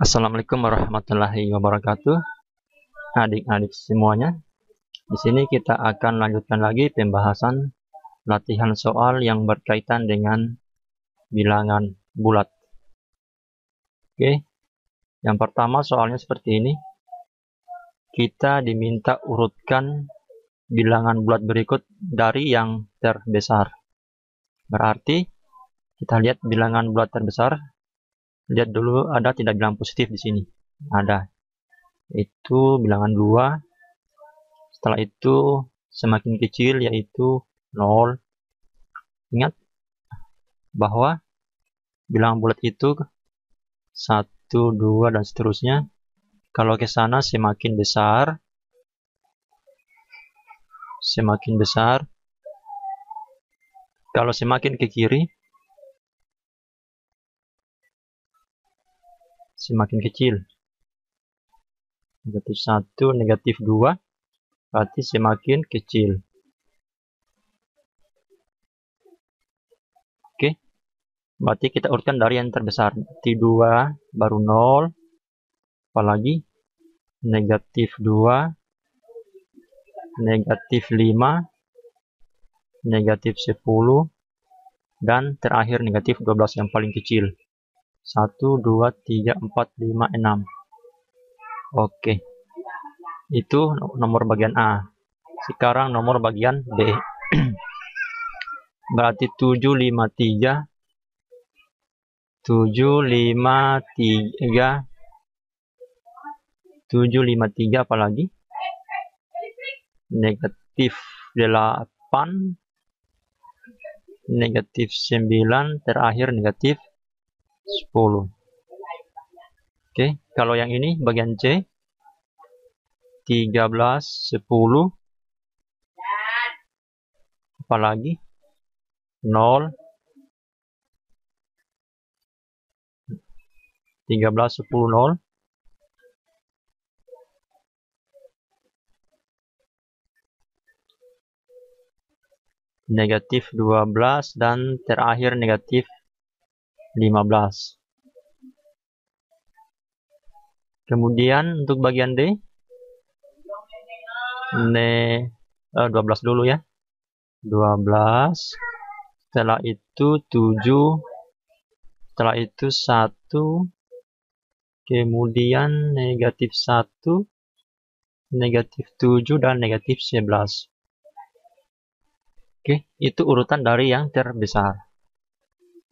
Assalamualaikum warahmatullahi wabarakatuh, adik-adik semuanya. Di sini kita akan lanjutkan lagi pembahasan latihan soal yang berkaitan dengan bilangan bulat. Oke, yang pertama soalnya seperti ini. Kita diminta urutkan bilangan bulat berikut dari yang terbesar. Berarti kita lihat bilangan bulat terbesar. Lihat dulu ada tidak bilangan positif di sini. Ada. Itu bilangan 2. Setelah itu semakin kecil yaitu 0. Ingat bahwa bilangan bulat itu 1, 2 dan seterusnya. Kalau ke sana semakin besar. Kalau semakin ke kiri semakin kecil. Negatif 1, negatif 2 berarti semakin kecil. Oke, berarti kita urutkan dari yang terbesar. T2 baru 0, apalagi negatif 2, negatif 5, negatif 10, dan terakhir negatif 12 yang paling kecil. 1, 2, 3, 4, 5, 6. Oke, itu nomor bagian A. Sekarang nomor bagian B. Berarti 753 apalagi negatif 8, negatif 9, terakhir negatif 10. Oke, kalau yang ini bagian C 13, 10, apalagi 0, 13, 10, 0. Negatif 12 dan terakhir negatif 15. Kemudian untuk bagian D 12 dulu ya. 12, setelah itu 7, setelah itu 1, kemudian negatif 1, negatif 7, dan negatif 11. Oke, itu urutan dari yang terbesar.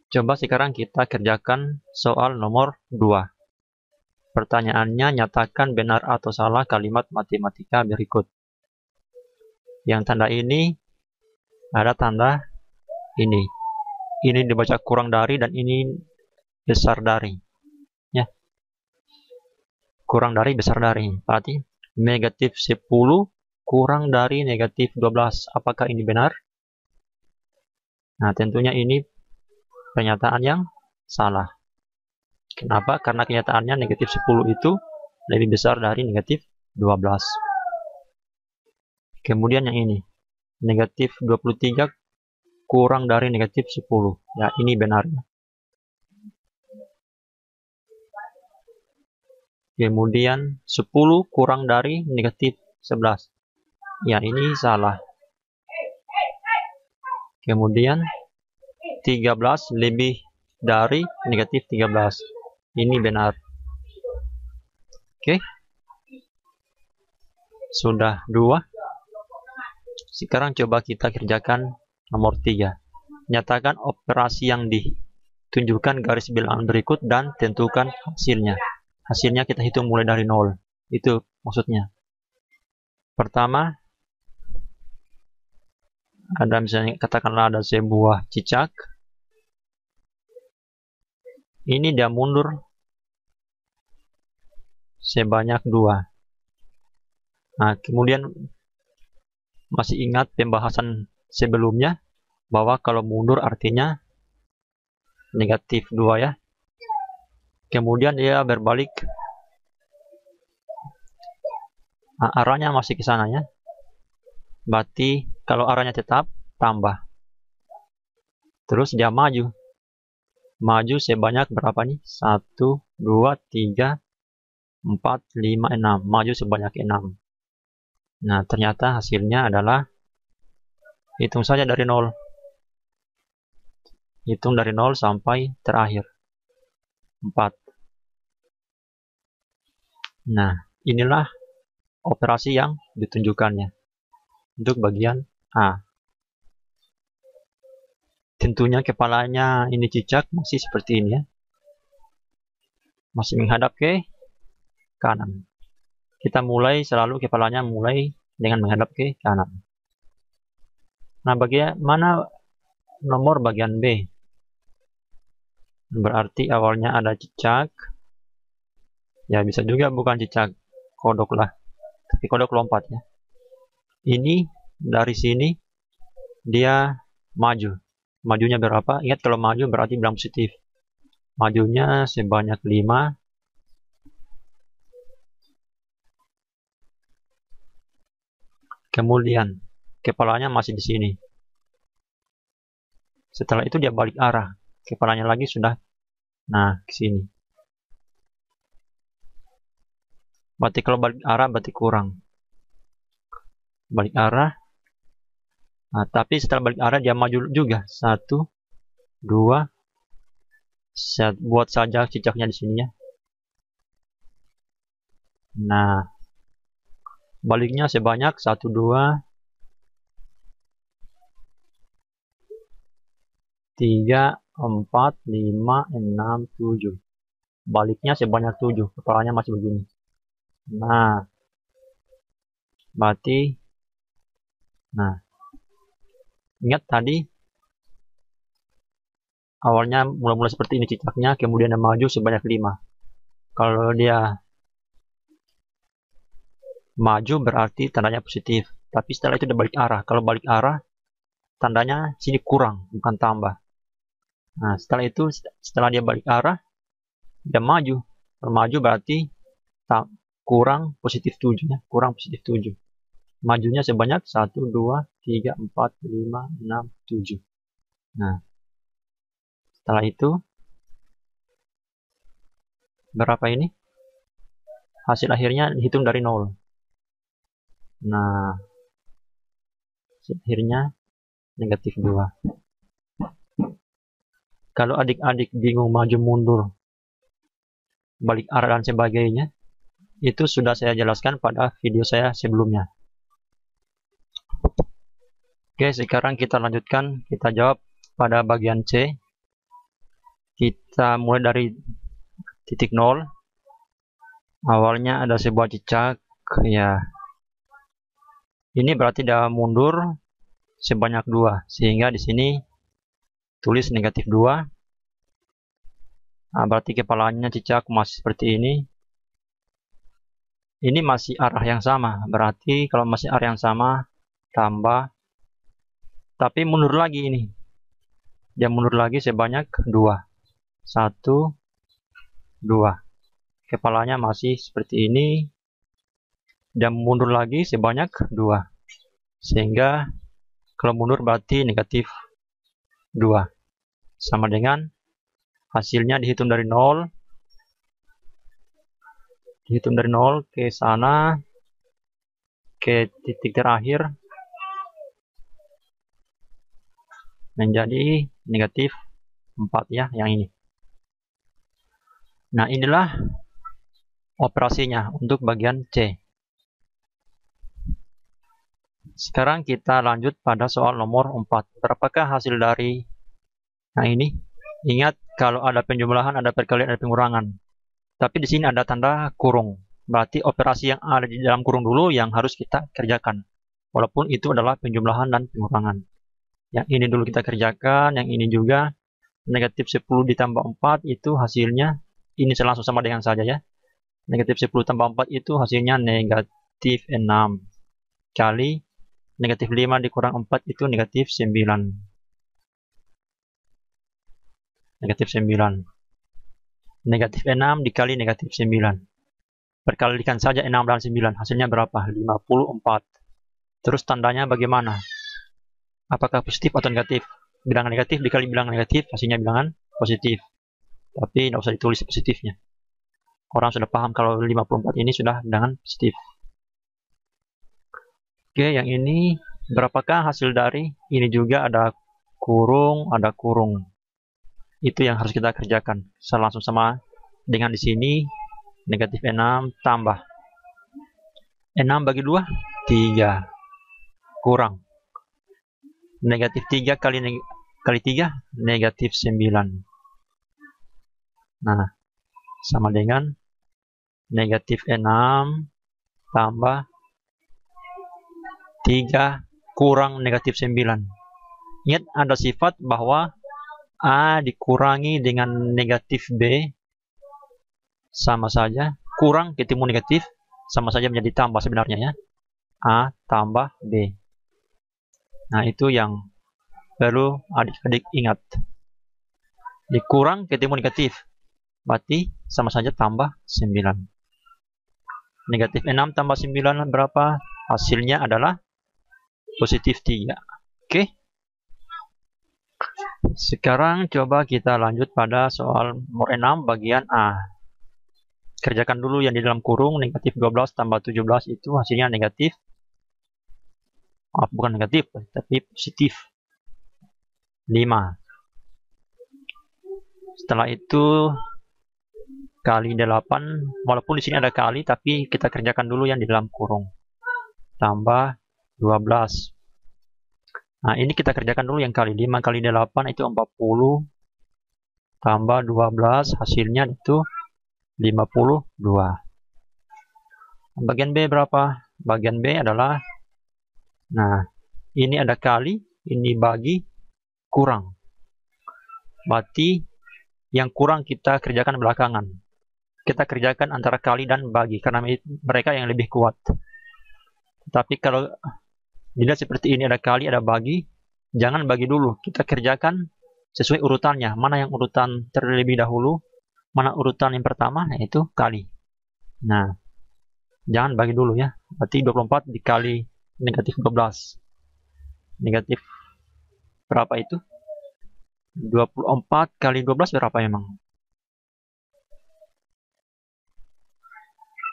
Coba sekarang kita kerjakan soal nomor 2. Pertanyaannya, nyatakan benar atau salah kalimat matematika berikut. Yang tanda ini ada tanda ini. Ini dibaca kurang dari dan ini besar dari. Ya. Kurang dari, besar dari. Berarti negatif 10 kurang dari negatif 12. Apakah ini benar? Nah, tentunya ini pernyataan yang salah. Kenapa? Karena kenyataannya negatif 10 itu lebih besar dari negatif 12. Kemudian yang ini, negatif 23 kurang dari negatif 10. Ya, ini benar. Kemudian 10 kurang dari negatif 11. Ya, ini salah. Kemudian 13 lebih dari negatif 13. Ini benar. Oke. Sudah 2. Sekarang coba kita kerjakan nomor 3. Nyatakan operasi yang ditunjukkan garis bilangan berikut dan tentukan hasilnya. Hasilnya kita hitung mulai dari 0. Itu maksudnya. Pertama, ada misalnya katakanlah ada sebuah cicak. Ini dia mundur sebanyak 2. Nah, kemudian masih ingat pembahasan sebelumnya bahwa kalau mundur artinya negatif 2 ya. Kemudian dia berbalik. Nah, arahnya masih ke sana ya. Berarti kalau arahnya tetap tambah. Terus dia maju. maju sebanyak berapa nih? 1, 2, 3, 4, 5, 6. Maju sebanyak 6. Nah, ternyata hasilnya adalah, hitung saja dari 0. Hitung dari 0 sampai terakhir. 4. Nah, inilah operasi yang ditunjukkannya untuk bagian A. Tentunya kepalanya ini cicak masih seperti ini ya. Masih menghadap ke kanan. Kita mulai selalu kepalanya mulai dengan menghadap ke kanan. Nah, bagaimana nomor bagian B? Berarti awalnya ada cicak. Ya, bisa juga bukan cicak, kodok lah. Tapi kodok lompat ya. Ini dari sini dia maju. Majunya berapa? Ingat, kalau maju berarti bilang positif. Majunya sebanyak 5. Kemudian kepalanya masih di sini. Setelah itu dia balik arah. Kepalanya lagi sudah ke sini. Berarti kalau balik arah berarti kurang. Balik arah. Nah, tapi setelah balik arah dia maju juga. 1, 2. Buat saja cijaknya di sini ya. Nah, baliknya sebanyak 1, 2, 3, 4, 5, 6, 7. Baliknya sebanyak 7. Kepalanya masih begini. Nah, berarti, ingat tadi awalnya mula-mula seperti ini cicaknya, kemudian dia maju sebanyak 5. Kalau dia maju berarti tandanya positif, tapi setelah itu dia balik arah. Kalau balik arah tandanya sini kurang, bukan tambah. Nah, setelah itu, setelah dia balik arah, dia maju. Kalau maju berarti kurang positif 7 ya, kurang positif 7. Majunya sebanyak 1, 2, 3, 4, 5, 6, 7. Nah, setelah itu berapa ini? Hasil akhirnya dihitung dari 0. Nah, hasil akhirnya negatif 2. Kalau adik-adik bingung maju mundur, balik arah dan sebagainya, itu sudah saya jelaskan pada video saya sebelumnya. Oke, sekarang kita lanjutkan, kita jawab pada bagian C. Kita mulai dari titik 0. Awalnya ada sebuah cicak, ya. Ini berarti dia mundur sebanyak 2, sehingga di sini tulis negatif 2. Nah, berarti kepalanya cicak masih seperti ini. Ini masih arah yang sama, berarti kalau masih arah yang sama, tambah. Tapi mundur lagi ini. Dia mundur lagi sebanyak 2. 1, 2. Kepalanya masih seperti ini. Dia mundur lagi sebanyak 2. Sehingga kalau mundur berarti negatif 2. Sama dengan hasilnya dihitung dari 0. Dihitung dari 0 ke sana, ke titik terakhir, menjadi negatif 4 ya, yang ini. Nah, inilah operasinya untuk bagian C. Sekarang kita lanjut pada soal nomor 4. Berapakah hasil dari ini? Ingat, kalau ada penjumlahan, ada perkalian, ada pengurangan. Tapi di sini ada tanda kurung. Berarti operasi yang ada di dalam kurung dulu yang harus kita kerjakan. Walaupun itu adalah penjumlahan dan pengurangan. Yang ini dulu kita kerjakan, yang ini juga. Negatif 10 ditambah 4 itu hasilnya, ini langsung sama dengan saja ya. Negatif 10 tambah 4 itu hasilnya negatif 6. Kali negatif 5 dikurang 4 itu negatif 9. Negatif 9. Negatif 6 dikali negatif 9. Perkalikan saja 6 dan 9. Hasilnya berapa? 54. Terus tandanya bagaimana? Apakah positif atau negatif? Bilangan negatif dikali bilangan negatif, hasilnya bilangan positif. Tapi tidak usah ditulis positifnya. Orang sudah paham kalau 54 ini sudah bilangan positif. Oke, yang ini berapakah hasil dari ini juga ada kurung, ada kurung. Itu yang harus kita kerjakan. Langsung sama dengan di sini negatif 6 tambah 6 bagi 2 3 kurang negatif 3 kali 3 negatif 9. Nah, sama dengan negatif 6 tambah 3 kurang negatif 9. Ingat ada sifat bahwa A dikurangi dengan negatif B sama saja, kurang ketemu negatif sama saja menjadi tambah sebenarnya ya. A tambah B. Nah, itu yang perlu adik-adik ingat. Dikurang ketemu negatif, berarti sama saja tambah 9. Negatif 6 tambah 9 berapa? Hasilnya adalah positif 3. Oke. Sekarang coba kita lanjut pada soal nomor 6 bagian A. Kerjakan dulu yang di dalam kurung, negatif 12 tambah 17 itu hasilnya negatif. Bukan negatif, tapi positif 5. Setelah itu kali 8, walaupun di sini ada kali, tapi kita kerjakan dulu yang di dalam kurung. Tambah 12. Nah, ini kita kerjakan dulu yang kali 5 kali 8 itu 40 tambah 12 hasilnya itu 52. Bagian B berapa? Bagian B adalah, nah, ini ada kali, ini bagi, kurang. Berarti yang kurang kita kerjakan belakangan. Kita kerjakan antara kali dan bagi karena mereka yang lebih kuat. Tapi kalau dilihat seperti ini ada kali, ada bagi, jangan bagi dulu. Kita kerjakan sesuai urutannya. Mana yang urutan terlebih dahulu, mana urutan yang pertama, yaitu kali. Nah, jangan bagi dulu ya. Berarti 24 dikali negatif 12. Negatif berapa itu? 24 kali 12 berapa emang?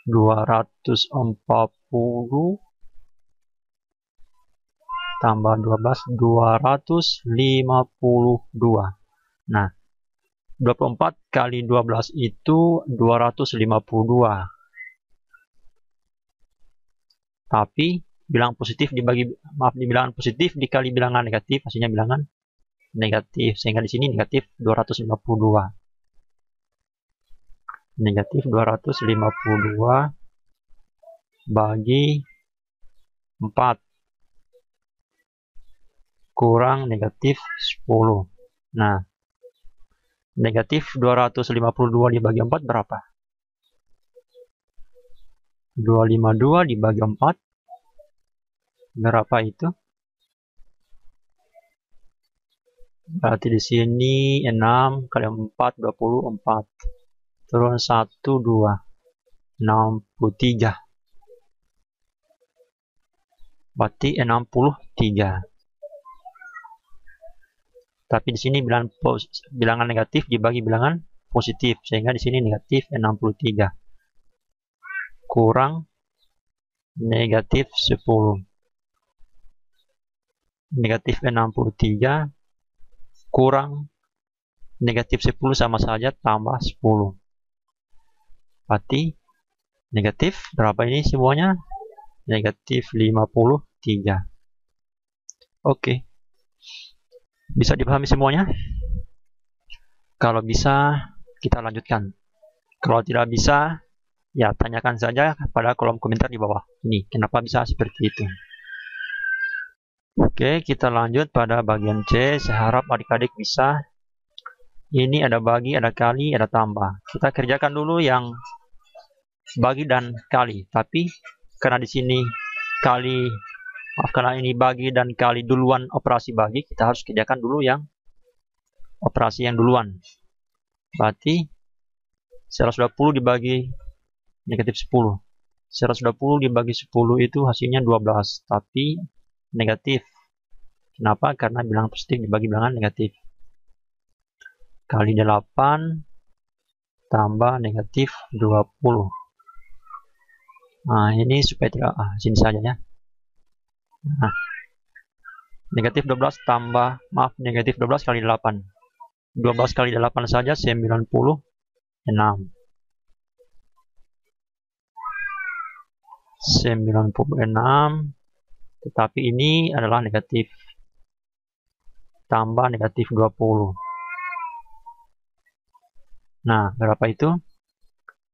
240 tambah 12, 252. Nah, 24 kali 12 itu 252. Tapi bilangan positif dibagi, di bilangan positif dikali bilangan negatif, hasilnya bilangan negatif. Sehingga di sini negatif 252. Negatif 252 bagi 4 kurang negatif 10. Nah, negatif 252 dibagi 4 berapa? 252 dibagi 4 berapa itu? Berarti di sini 6 kali 4 24. Turun 1 2 63. Berarti 63. Tapi di sini bilangan negatif dibagi bilangan positif, sehingga di sini negatif 63 kurang negatif 10. Negatif 63 kurang negatif 10 sama saja tambah 10. Berarti negatif berapa ini semuanya? Negatif 53. Oke. Bisa dipahami semuanya? Kalau bisa, kita lanjutkan. Kalau tidak bisa, ya tanyakan saja pada kolom komentar di bawah. Ini, kenapa bisa seperti itu? Oke, kita lanjut pada bagian C. Saya harap adik-adik bisa. Ini ada bagi, ada kali, ada tambah. Kita kerjakan dulu yang bagi dan kali. Tapi karena di sini kali, karena ini bagi dan kali duluan operasi bagi, kita harus kerjakan dulu yang operasi yang duluan. Berarti 120 dibagi negatif 10. 120 dibagi 10 itu hasilnya 12. Tapi negatif. Kenapa? Karena bilangan positif dibagi bilangan negatif. kali 8 tambah negatif 20. Nah, ini supaya tidak, sini saja ya. Nah, negatif 12 tambah, negatif 12 kali 8. 12 kali 8 saja 96. Tetapi ini adalah negatif tambah negatif 20. Nah, berapa itu?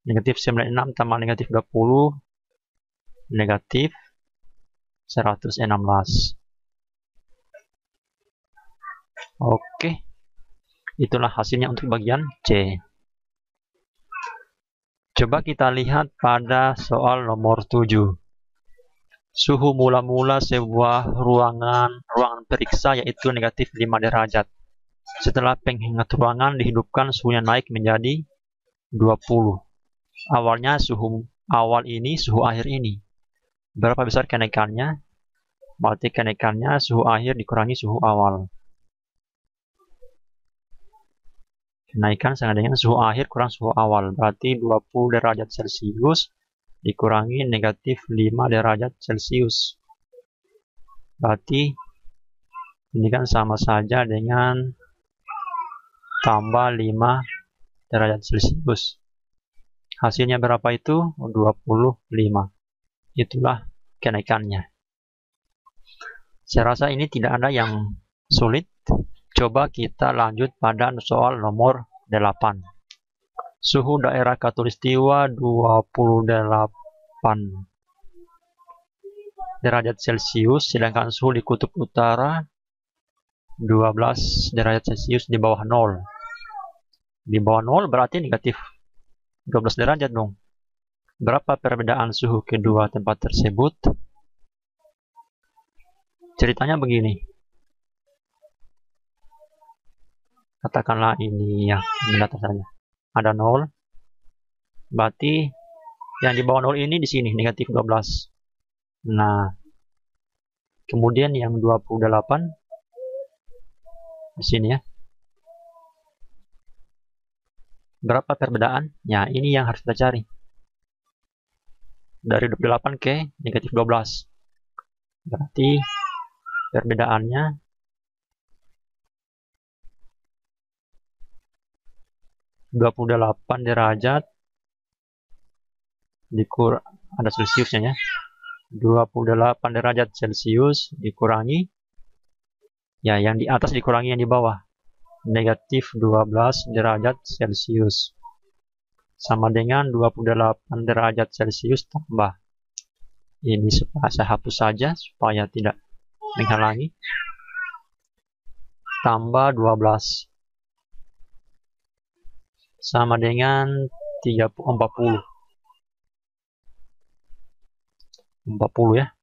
Negatif 96 tambah negatif 20, negatif 116. Oke, itulah hasilnya untuk bagian C. Coba kita lihat pada soal nomor 7. Suhu mula-mula sebuah ruangan periksa yaitu negatif 5 derajat. Setelah penghangat ruangan dihidupkan, suhunya naik menjadi 20. Awalnya suhu awal ini, suhu akhir ini. Berapa besar kenaikannya? Berarti kenaikannya suhu akhir dikurangi suhu awal. Kenaikan sama dengan suhu akhir kurang suhu awal. Berarti 20 derajat Celcius dikurangi negatif 5 derajat Celcius. Berarti ini kan sama saja dengan tambah 5 derajat Celcius. Hasilnya berapa itu? 25. Itulah kenaikannya. Saya rasa ini tidak ada yang sulit. Coba kita lanjut pada soal nomor 8. Suhu daerah Khatulistiwa 28 derajat Celcius, sedangkan suhu di kutub utara 12 derajat Celcius di bawah 0. Di bawah 0 berarti negatif 12 derajat dong. Berapa perbedaan suhu kedua tempat tersebut? Ceritanya begini. Katakanlah ini ya, mendatar saja. Ada 0. Berarti yang di bawah 0 ini di sini negatif 12. Nah, kemudian yang 28 di sini ya. Berapa perbedaan? Ya, ini yang harus kita cari. Dari 28 ke negatif 12. Berarti perbedaannya (28 derajat ada Celciusnya ya. 28 derajat Celcius dikurangi ya, yang di atas dikurangi yang di bawah. Negatif 12 derajat Celcius sama dengan 28 derajat Celcius tambah ini, supaya saya hapus saja supaya tidak menghalangi, tambah 12 sama dengan 40 ya,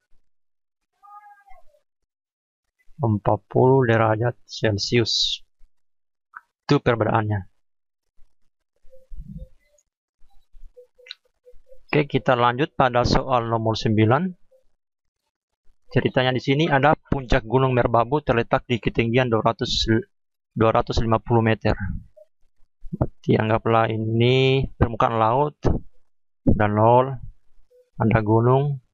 40 derajat Celcius. Itu perbedaannya. Oke, kita lanjut pada soal nomor 9. Ceritanya di sini ada puncak Gunung Merbabu terletak di ketinggian 250 meter. Berarti anggaplah ini permukaan laut dan 0, ada gunung.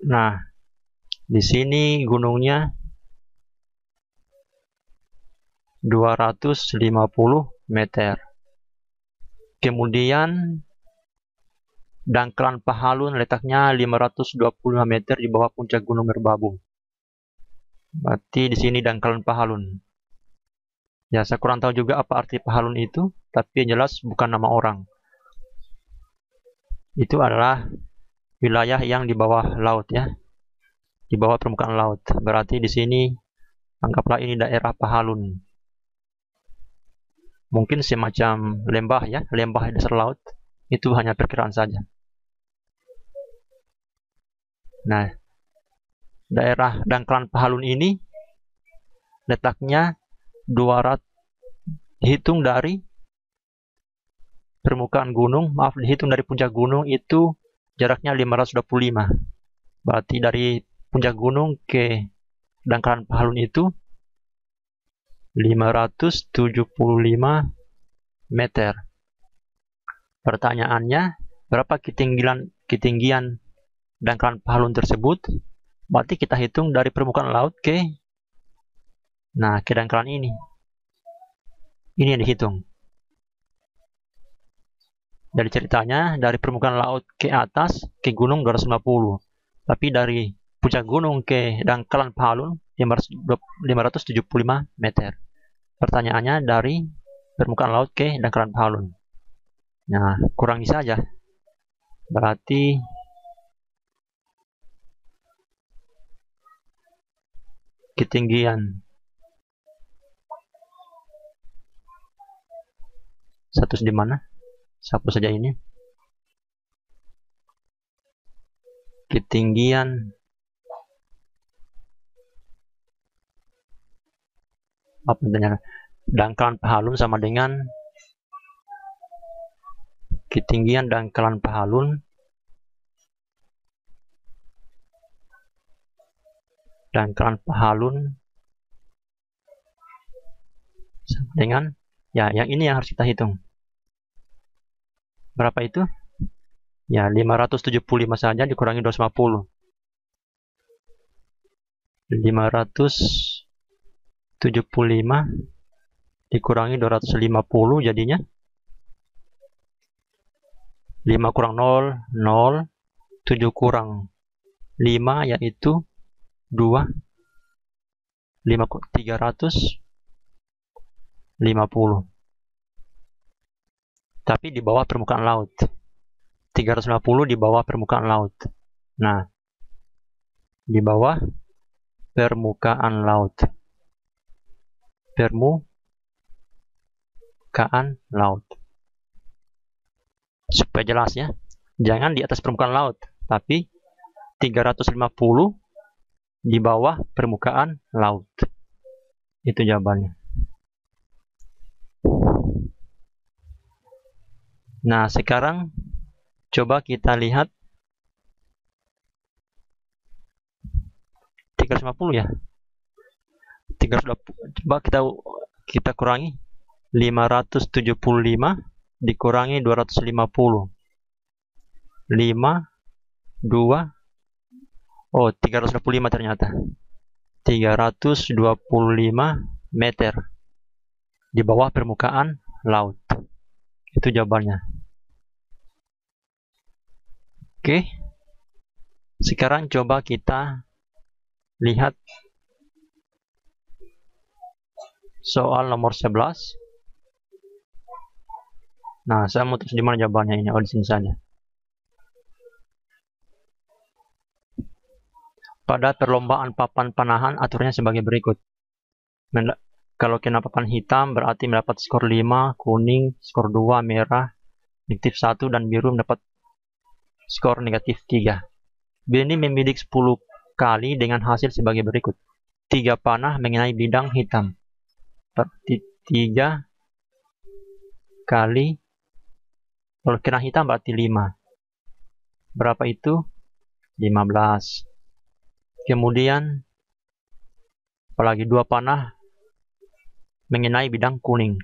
Nah, di sini gunungnya 250 meter. Kemudian Dangkalan Pahalun letaknya 525 meter di bawah puncak Gunung Merbabu. Berarti di sini Dangkalan Pahalun. Ya, saya kurang tahu juga apa arti Pahalun itu, tapi jelas bukan nama orang. Itu adalah wilayah yang di bawah laut ya. Di bawah permukaan laut. Berarti di sini anggaplah ini daerah Pahalun. Mungkin semacam lembah ya, lembah dasar laut. Itu hanya perkiraan saja. Nah, daerah Dangkalan Pahalun ini letaknya 200, dihitung dari permukaan gunung, dihitung dari puncak gunung itu jaraknya 525. Berarti dari puncak gunung ke dangkalan Pahalun itu 575 meter. Pertanyaannya, berapa ketinggian dangkalan Pahalun tersebut? Berarti kita hitung dari permukaan laut ke dangkalan ini. Ini yang dihitung. Dari ceritanya, dari permukaan laut ke atas, ke gunung 250. Tapi dari puncak gunung ke dangkalan Pahalun 575 meter. Pertanyaannya dari permukaan laut ke dangkalan Pahalun. Nah, kurangi saja. Berarti ketinggian 100 di mana? Sapu saja ini. Ketinggian apa namanya? Dangkalan Pahalun sama dengan ketinggian dangkalan Pahalun sama dengan yang ini yang harus kita hitung. Berapa itu? Ya, 575 saja dikurangi 250. 575 dikurangi 250 jadinya 5 kurang 0, 0. 7 kurang 5 yaitu 2. 350. Tapi di bawah permukaan laut. 350 di bawah permukaan laut. Nah, di bawah permukaan laut. Permukaan laut. Supaya jelas ya. Jangan di atas permukaan laut, tapi 350 di bawah permukaan laut. Itu jawabannya. Nah, sekarang coba kita lihat 350 ya. 350. Coba kita kurangi 575 dikurangi 250. 5 2 325 ternyata. 325 meter di bawah permukaan laut. Itu jawabannya. Oke. Sekarang coba kita lihat soal nomor 11. Nah, saya mau terus di mana jawabannya ini? Oh, di sini saja. Pada perlombaan papan panahan aturannya sebagai berikut. Kalau kena papan hitam berarti mendapat skor 5, kuning skor 2, merah negatif 1, dan biru mendapat skor negatif 3. Benny membidik 10 kali dengan hasil sebagai berikut. 3 panah mengenai bidang hitam. Berarti 3 kali, kalau kena hitam berarti 5. Berapa itu? 15. Kemudian apalagi 2 panah mengenai bidang kuning.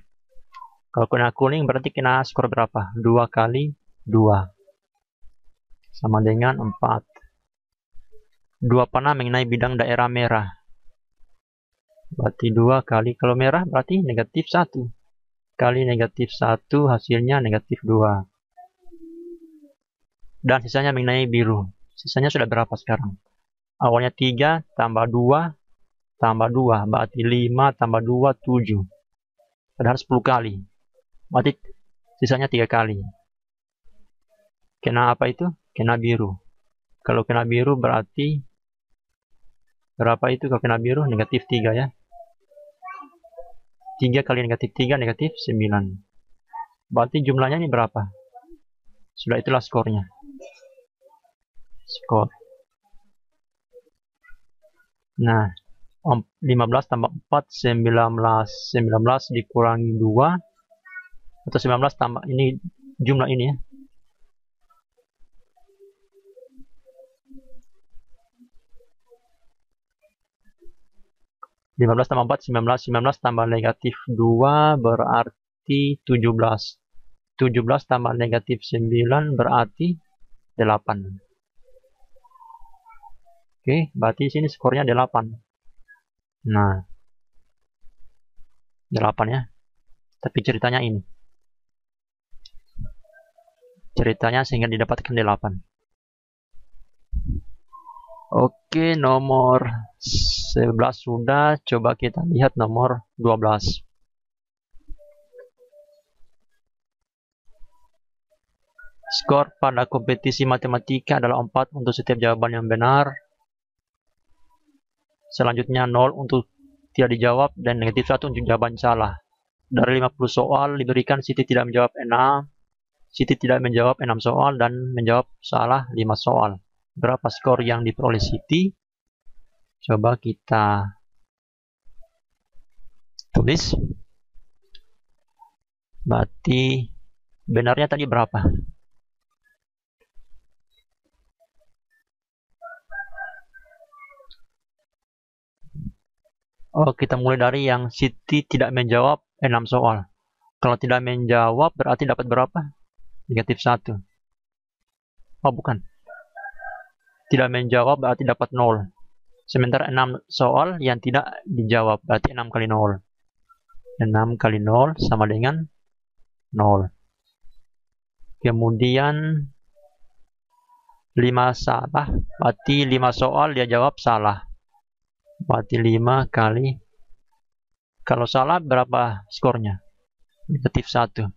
Kalau kena kuning berarti kena skor berapa? 2 kali 2 sama dengan 4. 2 panah mengenai bidang daerah merah. Berarti 2 kali, kalau merah berarti negatif 1. Kali negatif 1 hasilnya negatif 2. Dan sisanya mengenai biru. Sisanya sudah berapa sekarang? Awalnya 3 tambah 2 tambah 2. Berarti 5 tambah 2, 7. Padahal 10 kali. Berarti sisanya 3 kali. Kena apa itu? Kena biru. Kalau kena biru berarti berapa itu kalau kena biru? Negatif 3 ya. 3 kali negatif 3, negatif 9. Berarti jumlahnya ini berapa? Sudah, itulah skornya. Skor. Nah, 15 tambah 4, 19. 19 dikurangi 2. Atau 19 tambah ini jumlah ini ya. 15 tambah 4, 19. 19 tambah negatif 2 berarti 17. 17 tambah negatif 9 berarti 8. Oke, berarti sini skornya 8. Nah, 8 ya. Tapi ceritanya ini. Ceritanya sehingga didapatkan 8. Oke, nomor 11 sudah. Coba kita lihat nomor 12. Skor pada kompetisi matematika adalah 4 untuk setiap jawaban yang benar. Selanjutnya 0 untuk tidak dijawab dan negatif 1 untuk jawaban salah. Dari 50 soal diberikan Siti tidak menjawab 6. Siti tidak menjawab 6 soal dan menjawab salah 5 soal. Berapa skor yang diperoleh Siti? Coba kita tulis. Berarti benarnya tadi berapa? Oh, kita mulai dari yang Siti tidak menjawab 6 soal. Kalau tidak menjawab berarti dapat berapa? Negatif 1. Oh, bukan. Tidak menjawab berarti dapat 0. Sementara 6 soal yang tidak dijawab berarti 6 kali 0. 6 kali 0 sama dengan 0. Kemudian 5 salah, berarti 5 soal dia jawab salah. Berarti 5 kali, kalau salah berapa skornya? Negatif 1.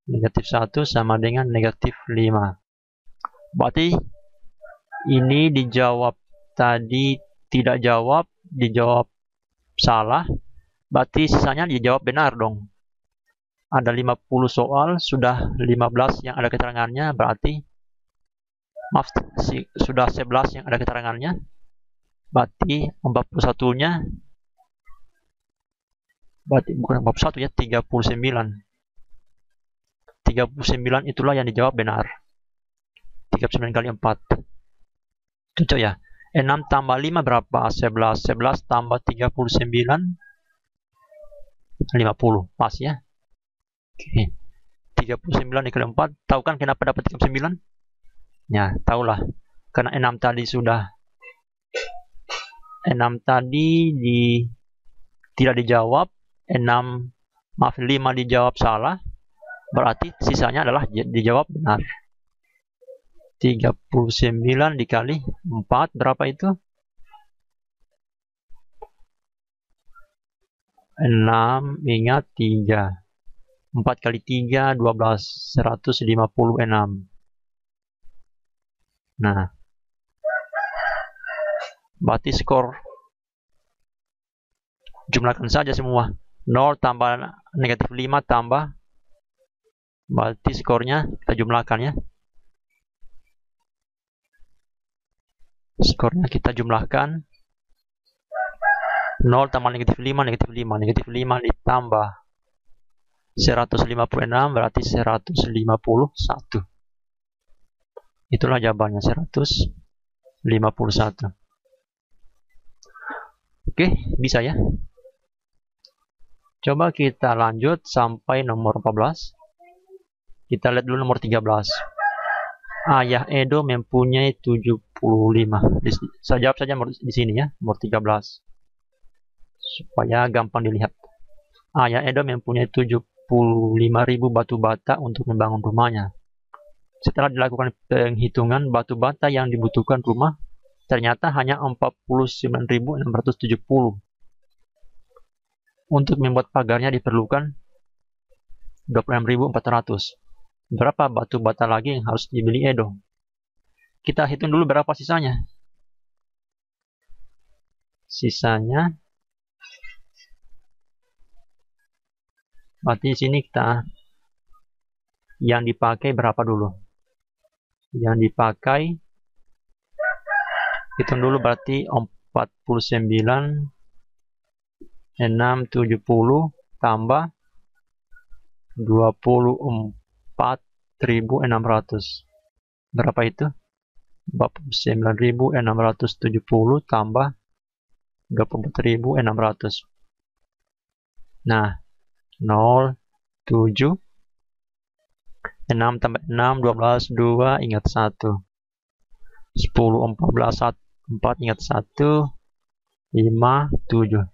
Negatif 1 sama dengan negatif 5. Berarti ini dijawab tadi tidak jawab, dijawab salah. Berarti sisanya dijawab benar dong. Ada 50 soal, sudah 15 yang ada keterangannya, berarti maaf, sudah 11 yang ada keterangannya. Berarti 41-nya, berarti bukan 41 ya, 39. 39 itulah yang dijawab benar. 39 kali 4. Cocok ya. 6 tambah 5 berapa? 11. 11 tambah 39. 50. Pas ya. Oke. 39 dikali 4. Tahu kan kenapa dapat 39? Ya, tahulah. Karena 6 tadi sudah. 6 tadi tidak dijawab. 5 dijawab salah. Berarti sisanya adalah dijawab benar. 39 dikali 4 berapa itu? 6, ingat 3. 4 kali 3 12, 156. Nah, berarti skor jumlahkan saja semua. 0 tambah negatif 5 tambah, berarti skornya kita jumlahkan ya. Skornya kita jumlahkan. 0 tambah negatif 5, negatif 5. Negatif 5 ditambah 156 berarti 151. Itulah jawabannya, 151. Oke, bisa ya. Coba kita lanjut sampai nomor 14. Kita lihat dulu nomor 13. Ayah Edo mempunyai 75. Saya jawab saja di sini ya, nomor 13. Supaya gampang dilihat. Ayah Edo mempunyai 75.000 batu bata untuk membangun rumahnya. Setelah dilakukan penghitungan batu bata yang dibutuhkan rumah, ternyata hanya 49.670. Untuk membuat pagarnya diperlukan 26.400. Berapa batu bata lagi yang harus dibeli Edo? Kita hitung dulu berapa sisanya. Sisanya, berarti di sini kita yang dipakai berapa dulu? Yang dipakai hitung dulu, berarti 49 670 tambah 24.600. Berapa itu? 49.670 tambah 24.600. Nah, 0, 7, 6 tambah 6, 12, 2, ingat 1. 10, 14, 4, ingat 1. 5, 7.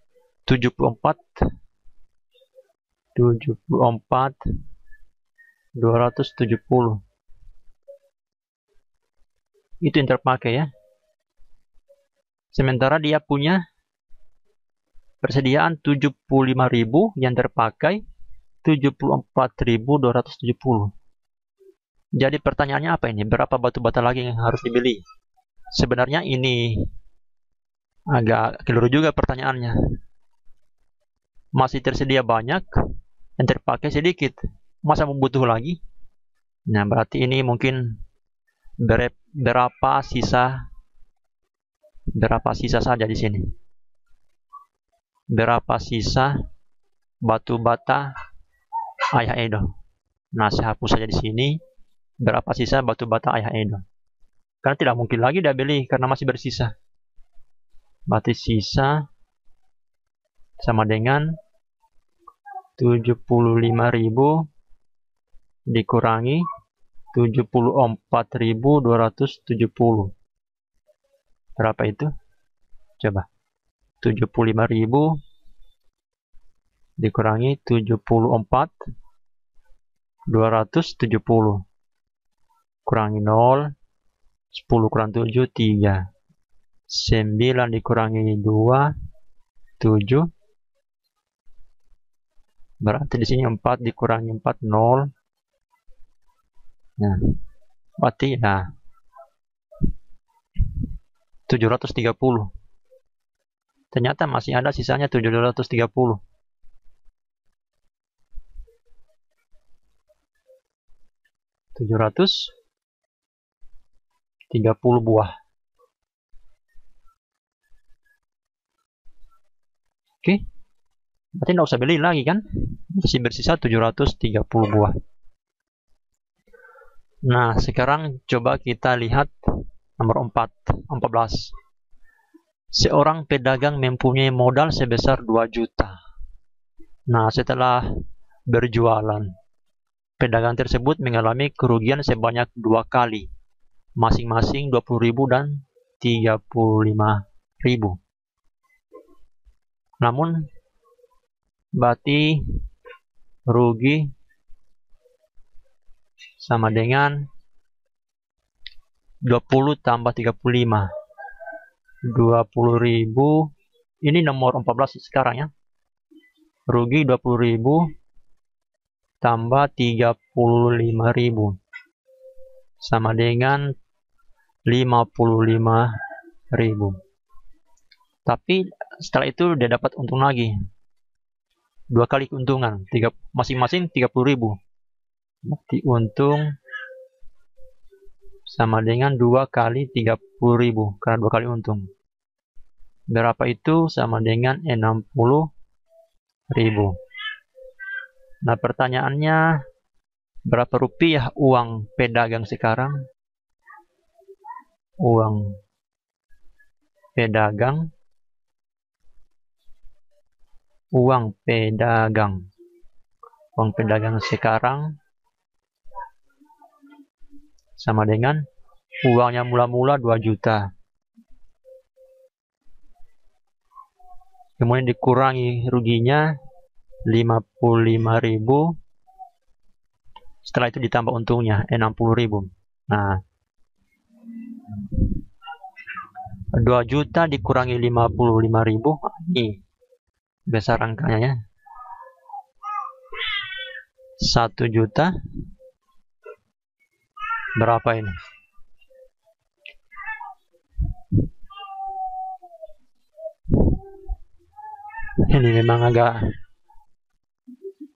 74, 270. Itu yang terpakai ya. Sementara dia punya persediaan 75.000, yang terpakai 74.270. Jadi pertanyaannya apa ini? Berapa batu bata lagi yang harus dibeli? Sebenarnya ini agak keliru juga pertanyaannya. Masih tersedia banyak, yang terpakai sedikit. Masa membutuh lagi? Nah, berarti ini mungkin berapa sisa saja di sini. Berapa sisa batu bata Ayah Edo. Nah, saya hapus saja di sini. Berapa sisa batu bata Ayah Edo. Karena tidak mungkin lagi dia beli karena masih bersisa. Berarti sisa sama dengan 75.000 dikurangi 74.270. Berapa itu? Coba. 75.000 dikurangi 74.270. Kurangi 0. 10 kurang 7, 3. 9 dikurangi 2, 7. Berarti di sini 4 dikurangi 4, 0. Nah, berarti ya 730. Ternyata masih ada sisanya 730. 730 buah. Oke. Berarti nggak usah beli lagi kan? Masih bersisa 730 buah. Nah, sekarang coba kita lihat nomor 14. Seorang pedagang mempunyai modal sebesar 2 juta. Nah, setelah berjualan, pedagang tersebut mengalami kerugian sebanyak 2 kali, masing-masing 20.000 dan 35.000. Namun, berarti rugi sama dengan 20 tambah 35. 20.000. Ini nomor 14 sekarang ya. Rugi 20.000 tambah 35.000 sama dengan 55.000. Tapi setelah itu dia dapat untung lagi. 2 kali keuntungan, masing-masing 30.000. Berarti untung sama dengan 2 kali 30.000 karena 2 kali untung. Berapa itu? Sama dengan 60.000. Nah, pertanyaannya, berapa rupiah uang pedagang sekarang? Uang pedagang sekarang sama dengan uangnya mula-mula 2 juta. Kemudian dikurangi ruginya 55.000. Setelah itu ditambah untungnya 60.000. Nah, 2 juta dikurangi 55.000. Ini besar angkanya ya. 1 juta. Berapa ini? Ini memang agak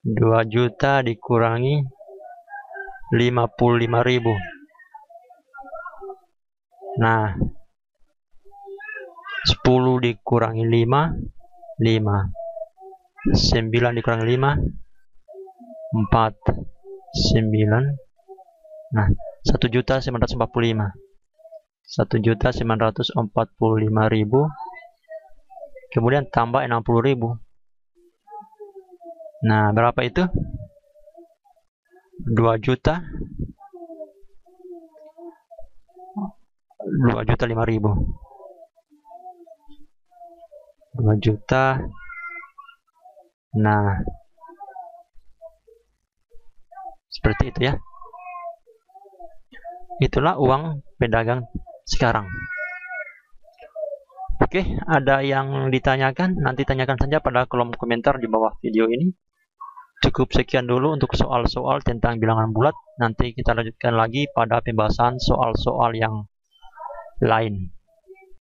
2 juta dikurangi 55.000. Nah, 10 dikurangi 5, 5. 9 dikurangi 5, 4. 9. Nah, 1.945. 1.945.000 kemudian tambah 60.000. Nah, berapa itu? 2 juta 2.005.000. 2 juta. Nah, seperti itu ya. Itulah uang pedagang sekarang. Oke, ada yang ditanyakan? Nanti tanyakan saja pada kolom komentar di bawah video ini. Cukup sekian dulu untuk soal-soal tentang bilangan bulat. Nanti kita lanjutkan lagi pada pembahasan soal-soal yang lain.